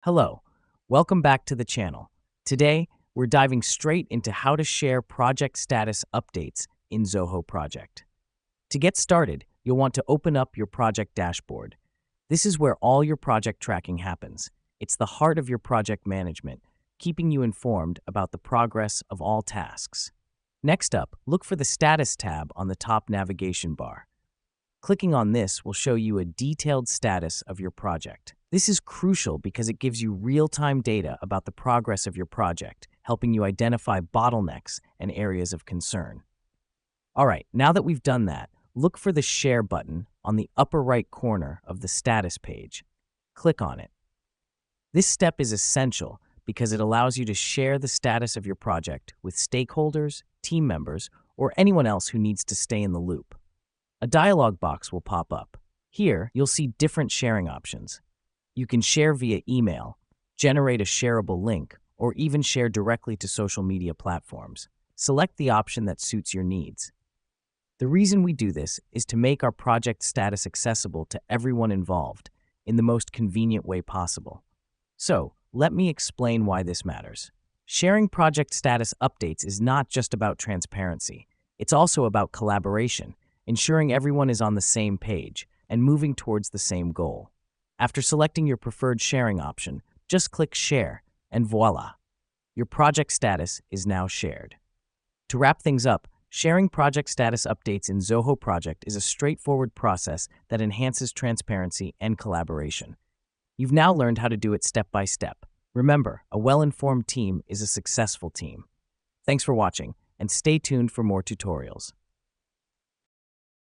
Hello, welcome back to the channel. Today, we're diving straight into how to share project status updates in Zoho Project. To get started, you'll want to open up your project dashboard. This is where all your project tracking happens. It's the heart of your project management, keeping you informed about the progress of all tasks. Next up, look for the Status tab on the top navigation bar. Clicking on this will show you a detailed status of your project. This is crucial because it gives you real-time data about the progress of your project, helping you identify bottlenecks and areas of concern. All right, now that we've done that, look for the Share button on the upper right corner of the status page. Click on it. This step is essential because it allows you to share the status of your project with stakeholders, team members, or anyone else who needs to stay in the loop. A dialog box will pop up. Here, you'll see different sharing options. You can share via email, generate a shareable link, or even share directly to social media platforms. Select the option that suits your needs. The reason we do this is to make our project status accessible to everyone involved in the most convenient way possible. So, let me explain why this matters. Sharing project status updates is not just about transparency. It's also about collaboration, ensuring everyone is on the same page and moving towards the same goal. After selecting your preferred sharing option, just click Share, and voila! Your project status is now shared. To wrap things up, sharing project status updates in Zoho Project is a straightforward process that enhances transparency and collaboration. You've now learned how to do it step by step. Remember, a well-informed team is a successful team. Thanks for watching, and stay tuned for more tutorials.